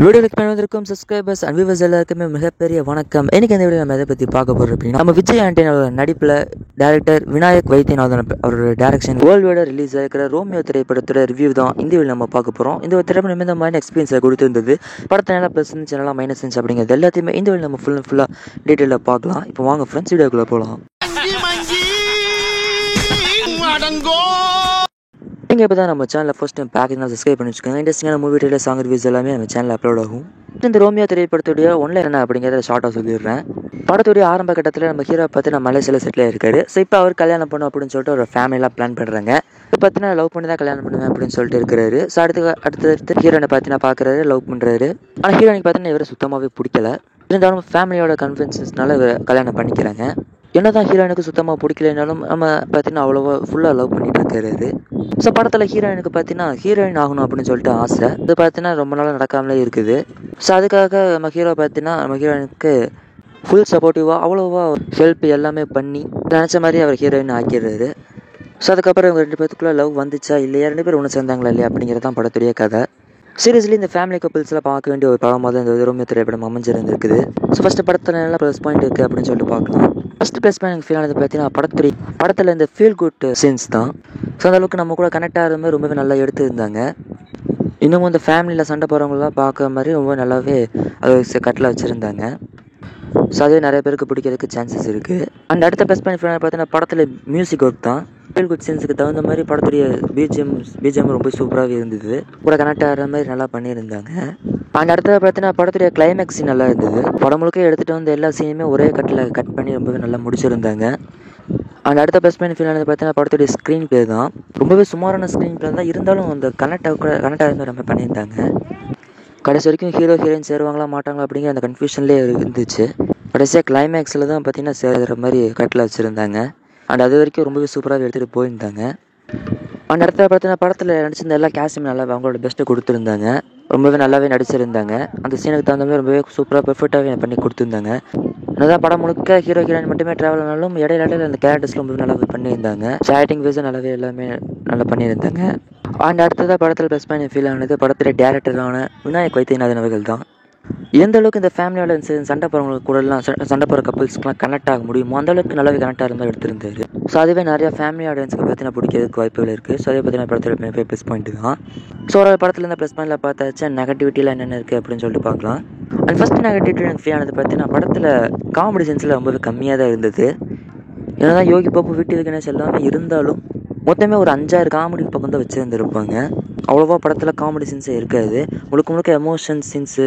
வீடியோக்கு வந்திருக்கும் subscribers and viewers எல்லாருக்குமே மிகப்பெரிய வணக்கம். இன்னைக்கு இந்த வீடியோ நம்ம எதை பற்றி பார்க்க போகிறோம் அப்படின்னா, நம்ம விஜய் ஆண்டனியோட நடிப்பில் டைரக்டர் விநாயக் வைத்தியநாதன் அவரோட டைரக்ஷன் வேர்ல்டோட ரிலீஸ் ஆகிற ரோமியோ திரைப்படத்தோட ரிவ்யூ தான் இந்த வீடியோ நம்ம பார்க்க போகிறோம். இந்த ஒரு திரைப்படம் இந்த மாதிரி எக்ஸ்பீரியன்ஸை கொடுத்துருந்தது, படத்தை நல்லா ப்ளஸ் இருந்துச்சு நல்லா மைனஸ் இருந்துச்சு அப்படிங்கிறது எல்லாத்தையுமே இந்த வீடியோ நம்ம ஃபுல்லாக டீட்டெயிலாக பார்க்கலாம். இப்போ வாங்க ஃப்ரெண்ட்ஸ் வீடியோக்குள்ளே போகலாம். நீங்கள் இப்போ தான் நம்ம சேனலில் ஃபர்ஸ்ட் டைம் பேக்கிங் சப்ஸ்கிரைப் பண்ணி வச்சுக்கோங்க. இன்ட்ரெஸ்டிங்கான மூவி டீட்டெயில் சாங் ரிவ்யூஸ் எல்லாமே நம்ம சேனலில் அப்லோட் ஆகும். இந்த ரோமியோ திரைப்படத்துடைய ஒன்லைன் என்ன அப்படிங்கிறத ஷார்ட்டாக சொல்லிடுறேன். படத்துடைய ஆரம்ப கட்டத்தில் நம்ம ஹீரோ பார்த்து நம்ம மலேசியாவில் செட்டில் இருக்காரு. ஸோ இப்போ அவர் கல்யாணம் பண்ணும் அப்படின்னு சொல்லிட்டு ஒரு ஃபேமிலியெலாம் பிளான் பண்ணுறாங்க. இப்போ பார்த்தீங்கன்னா லவ் பண்ணி தான் கல்யாணம் பண்ணுவேன் அப்படின்னு சொல்லிட்டு இருக்கிறாரு. ஸோ அடுத்து ஹீரோனை பார்த்தீங்கன்னா பார்க்குறாரு, லவ் பண்ணுறாரு. ஆனால் ஹீரோனுக்கு பார்த்தீங்கன்னா இவரை சுத்தமாகவே பிடிக்கல. இருந்தாலும் ஃபேமிலியோட கன்வின்சஸ்னால கல்யாணம் பண்ணிக்கிறாங்க. என்னதான் ஹீரோயினுக்கு சுத்தமாக பிடிக்கலனாலும் நம்ம பார்த்தீங்கன்னா அவ்வளோவா ஃபுல்லாக லவ் பண்ணிட்டு இருக்காரு. ஸோ படத்தில் ஹீரோயினுக்கு பார்த்தீங்கன்னா ஹீரோயின் ஆகணும் அப்படின்னு சொல்லிட்டு ஆசை. இது பார்த்தீங்கன்னா ரொம்ப நாளாக நடக்காமலே இருக்குது. ஸோ அதுக்காக நம்ம ஹீரோ பார்த்தீங்கன்னா நம்ம ஹீரோயினுக்கு ஃபுல் சப்போர்ட்டிவாக அவ்வளோவா ஹெல்ப் எல்லாமே பண்ணி நினச்ச மாதிரி அவர் ஹீரோயின் ஆக்கிடுறாரு. ஸோ அதுக்கப்புறம் இவங்க ரெண்டு பேருக்குள்ளே லவ் வந்துச்சா இல்லையா, ரெண்டு பேரும் ஒன்று சேர்ந்தாங்களா இல்லையா அப்படிங்கிறது தான் படத்துடைய கதை. சீரியஸ்லி இந்த ஃபேமிலி கப்பிள்ஸ்லாம் பார்க்க வேண்டிய ஒரு படமாக தான் இந்த ரோமியோ திரைப்படம் அமைஞ்சிருந்துருக்குது. ஸோ ஃபஸ்ட்டு படத்தில் நல்லா ப்ளஸ் பாயிண்ட் இருக்குது அப்படின்னு சொல்லிட்டு பார்க்கலாம். ஃபஸ்ட்டு ப்ளஸ் பாயிண்ட் ஃபீல் ஆனது பார்த்தீங்கன்னா படத்தில் இந்த ஃபீல் குட் சீன்ஸ் தான். ஸோ அந்தளவுக்கு நம்ம கூட கனெக்ட் ஆகிற மாதிரி ரொம்பவே நல்லா எடுத்துருந்தாங்க. இன்னமும் இந்த ஃபேமிலியில் சண்டை போகிறவங்களாம் பார்க்குற மாதிரி ரொம்ப நல்லாவே அது கட்டில் வச்சுருந்தாங்க. ஸோ அதுவே நிறைய பேருக்கு பிடிக்கிறதுக்கு சான்சஸ் இருக்குது. அண்ட் அடுத்த ப்ளஸ் பாயிண்ட் ஃபீல் பார்த்தீங்கன்னா படத்தில் மியூசிக் ஒர்க் தான். ஃபீல் குட் சீன்ஸுக்கு தகுந்த மாதிரி படத்துடைய பிஜிஎம் ரொம்ப சூப்பராகவே இருந்தது. கூட கனெக்ட் ஆகிற மாதிரி நல்லா பண்ணியிருந்தாங்க. அண்ட் அடுத்தது பார்த்தீங்கன்னா படத்துடைய கிளைமேக்ஸ் சீன் நல்லா இருந்தது. படம் முழுக்க எடுத்துகிட்டு வந்து எல்லா சீனுமே ஒரே கட் பண்ணி ரொம்பவே நல்லா முடிச்சிருந்தாங்க. அண்ட் அடுத்த ப்ளஸ் பாயிண்ட் ஃபீல் ஆனது பார்த்தீங்கன்னா படத்துடைய ஸ்க்ரீன் பிளே தான். ரொம்பவே சுமாரான ஸ்க்ரீன் பிளே தான், இருந்தாலும் அந்த கனெக்ட் ஆகிற ரொம்ப பண்ணியிருந்தாங்க. கடைசி வரைக்கும் ஹீரோ ஹீரோயின் சேருவாங்களா மாட்டாங்களா அப்படிங்கிற அந்த கன்ஃபியூஷன்லேயே இருந்துச்சு. கடைசியாக கிளைமேக்ஸில் தான் பார்த்தீங்கன்னா சேர்கிற மாதிரி கட்டில் வச்சுருந்தாங்க. அண்ட் அது வரைக்கும் ரொம்பவே சூப்பராக எடுத்துகிட்டு போயிருந்தாங்க. அண்ட் அடுத்த பார்த்தீங்கன்னா படத்தில் நடிச்சிருந்த எல்லா கேஸ்டுமே நல்லா அவங்களோட பெஸ்ட்டை கொடுத்துருந்தாங்க. ரொம்பவே நல்லாவே நடிச்சிருந்தாங்க. அந்த சீனுக்கு தகுந்த மாதிரி ரொம்பவே சூப்பராக பெர்ஃபெக்டாகவே பண்ணி கொடுத்துருந்தாங்க. என்னதான் படம் முழுக்க ஹீரோ ஹீரோயின் மட்டுமே ட்ராவல் ஆனாலும் இடையில அந்த கேரக்டர்ஸ்லாம் ரொம்பவே நல்லாவே பண்ணியிருந்தாங்க. ஷாட்டிங் வைஸும் நல்லாவே எல்லாமே நல்லா பண்ணியிருந்தாங்க. அண்ட் அடுத்ததாக படத்தில் ப்ளஸ் பாயிண்ட் ஃபீல் ஆனது படத்தில் டேரக்டரான விநாயக் வைத்தியநாதன் அவர்கள் தான். எந்த அளவுக்கு இந்த ஃபேமிலியோட சண்டை போகிறவங்களுக்கு கூடலாம் சண்டை போகிற கப்புள்ஸ்க்குலாம் கனெக்ட் ஆக முடியுமோ அந்த அளவுக்கு நல்லாவே கனெக்ட் ஆகிற மாதிரி எடுத்திருந்தாரு. ஸோ அதுவே நிறையா ஃபேமிலி ஆடியன்ஸ்க்கு பார்த்தீங்கன்னா பிடிக்கிறதுக்கு வாய்ப்புகள் இருக்குது. ஸோ அதே பார்த்தீங்கன்னா படத்தில் ப்ளஸ் பாயிண்ட் தான். ஸோ ஒரு படத்தில் இந்த ப்ளஸ் பாயிண்டில் பார்த்தாச்சா நெகட்டிவிட்டியில் என்னென்ன இருக்குது அப்படின்னு சொல்லிட்டு பார்க்கலாம். அண்ட் ஃபஸ்ட் நெகட்டிவிட்டி எனக்கு ஃபீல் ஆனது பார்த்தீங்கன்னா படத்தில் காமெடி சென்ஸில் ரொம்பவே கம்மியாக தான் இருந்தது. ஏன்னா யோகி பாபு வீட்டு கணேஷ் எல்லாமே இருந்தாலும் மொத்தமே ஒரு 5-6 காமெடி பக்கம் தான் வச்சுருந்துருப்பாங்க. அவ்வளோவா படத்தில் காமெடி சீன்ஸே இருக்காது. முழுக்க எமோஷன் சீன்ஸு,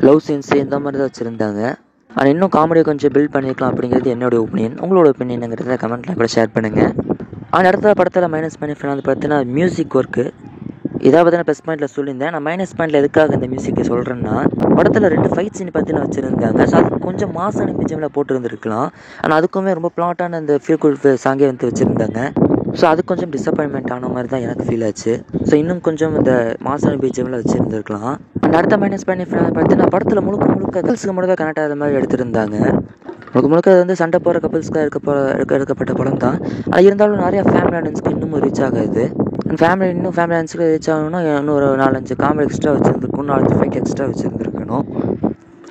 லவ் சீன்ஸு இந்த மாதிரி தான் வச்சுருந்தாங்க. ஆனால் இன்னும் காமெடியை கொஞ்சம் பில்ட் பண்ணியிருக்கலாம் அப்படிங்கிறது என்னோடய ஒப்பீனியன். உங்களோட ஒப்பீனியனுங்கிறத கமெண்ட்டில் கூட ஷேர் பண்ணுங்கள். ஆனால் அடுத்த படத்தில் மைனஸ் பண்ணி வந்து பார்த்தீங்கன்னா மியூசிக் ஒர்க்கு இதை பார்த்தீங்கன்னா ப்ளஸ் பாயிண்டில் சொல்லியிருந்தேன். நான் மைனஸ் பாயிண்டில் எதுக்காக இந்த மியூசிக்கை சொல்கிறேன்னா படத்தில் 2 ஃபைட் சீன் பார்த்தீங்கன்னா வச்சுருந்தாங்க. ஸோ அது கொஞ்சம் மாசான பிஜிஎம்மில் போட்டுருந்துருக்கலாம். ஆனால் அதுக்குமே ரொம்ப பிளாட்டான இந்த ஃபீல் குட் சாங்கே வந்து வச்சுருந்தாங்க. ஸோ அது கொஞ்சம் டிசப்பாயின்மெண்ட் ஆன மாதிரி தான் எனக்கு ஃபீல் ஆச்சு. ஸோ இன்னும் கொஞ்சம் இந்த மாசான பிஜிஎம்மில் வச்சுருந்துருக்கலாம். அண்ட் அடுத்த மைனஸ் பண்ணி பார்த்தீங்கன்னா படத்தில் முழுக்க கப்புள்ஸுக்கு மட்டும் தான் கனெக்ட் ஆகிற மாதிரி எடுத்திருந்தாங்க. முழுக்க அது வந்து சண்டை போகிற கப்புள்ஸ்க்காக எடுக்கப்பட்ட படம் தான். அது இருந்தாலும் நிறையா ஃபேமிலி ஆடியன்ஸ்க்கு இன்னும் ரீச் ஆகாது. அண்ட் ஃபேமிலி ஆடியன்ஸுக்கு ரீச் ஆகணும்னா இன்னும் ஒரு 4-5 காமெடி எக்ஸ்ட்ரா வச்சுருந்துருக்கணும், 4-5 ஃபைட் எக்ஸ்ட்ரா வச்சுருந்துருக்கணும்.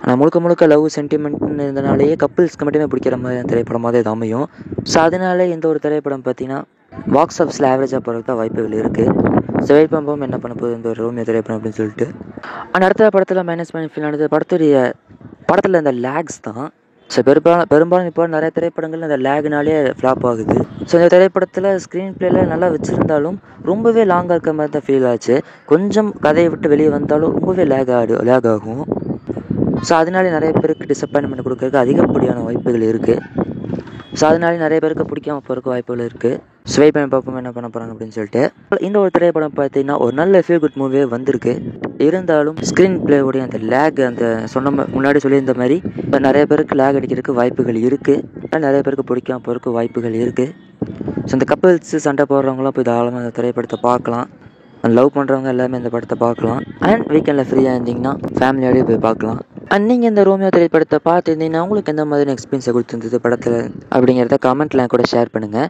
ஆனால் முழுக்க லவ் சென்டிமெண்ட்னு இருந்தனாலேயே கப்புள்ஸ்க்கு மட்டுமே பிடிக்கிற மாதிரி திரைப்படமாக தான் இது அமையும். ஸோ அதனாலே இந்த ஒரு திரைப்படம் பார்த்தீங்கன்னா பாக்ஸ் ஆஃபீஸில் ஆவரேஜாக போகிறதுக்கு தான் வாய்ப்புகள் இருக்குது. ஸோ வெயிட் பண்ணும்போது என்ன பண்ண போகுது இந்த ஒரு ரோமியோ திரைப்படம் அப்படின்னு சொல்லிட்டு. அண்ட் அடுத்த படத்தில் மைனஸ் பாயிண்ட் ஃபீல் ஆனது படத்தில் இந்த லேக்ஸ் தான். ஸோ பெரும்பாலும் இப்போ நிறைய திரைப்படங்கள் இந்த லேக்னாலே ஃப்ளாப் ஆகுது. ஸோ இந்த திரைப்படத்தில் ஸ்க்ரீன் பிளேயில் நல்லா வச்சுருந்தாலும் ரொம்பவே லாங்காக இருக்க மாதிரி தான் ஃபீல் ஆச்சு. கொஞ்சம் கதையை விட்டு வெளியே வந்தாலும் ரொம்பவே லேக் ஆகும். ஸோ அதனாலே நிறைய பேருக்கு டிசப்பாயின்மெண்ட் கொடுக்கறதுக்கு அதிகப்படியான வாய்ப்புகள் இருக்குது. ஸோ அதனாலே நிறைய பேருக்கு பிடிக்காம போகிறதுக்கு வாய்ப்புகள் இருக்குது. ஸோ வெயிட் பண்ணி பார்ப்போம் என்ன பண்ண போகிறாங்க அப்படின்னு சொல்லிட்டு. இந்த ஒரு திரைப்படம் பார்த்தீங்கன்னா ஒரு நல்ல ஃபீல் குட் மூவியே வந்திருக்கு. இருந்தாலும் ஸ்க்ரீன் பிளேவுடைய அந்த லேக் அந்த முன்னாடி சொல்லியிருந்த மாதிரி இப்போ நிறைய பேருக்கு லேக் அடிக்கிறதுக்கு வாய்ப்புகள் இருக்குது. நிறைய பேருக்கு பிடிக்காம போகிறதுக்கு வாய்ப்புகள் இருக்குது. ஸோ இந்த கப்பிள்ஸ் சண்டை போடுறவங்களாம் போய் தாராளமாக இந்த திரைப்படத்தை பார்க்கலாம். லவ் பண்ணுறவங்க எல்லாமே இந்த படத்தை பார்க்கலாம். அண்ட் வீக்கெண்டில் ஃப்ரீயாக இருந்தீங்கன்னா ஃபேமிலியோடய போய் பார்க்கலாம். அண்ட் நீங்கள் இந்த ரோமியோ திரைப்படத்தை பார்த்துருந்தீங்கன்னா உங்களுக்கு எந்த மாதிரி எக்ஸ்பீரியன்ஸை கொடுத்துருந்தது படத்தில் அப்படிங்கிறத கமெண்ட்டில் கூட ஷேர் பண்ணுங்கள்.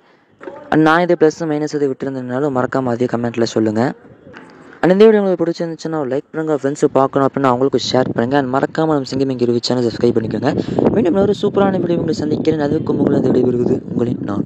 அண்ட் நான் இது ப்ளஸ் மைனஸ் எது விட்டுருந்ததுனாலும் மறக்காமல் அதே கமெண்ட்டில் சொல்லுங்கள். அண்ட் இந்த வீடியோ உங்களுக்கு பிடிச்சிருந்துச்சுன்னா லைக் பண்ணுங்கள், ஃப்ரெண்ட்ஸு பார்க்கணும் அப்படின்னா அவங்களுக்கு ஷேர் பண்ணுங்கள். அண்ட் மறக்காமல் நம்ம சிங்கமிங் ரிவ்யூ சேனல் சப்ஸ்கிரைப் பண்ணிக்கோங்க. மீண்டும் ஒரு சூப்பரான வீடியோ உங்களை சந்திக்கிறேன். அதுக்கு உங்களை விடைபெறுவது உங்களின் நான்.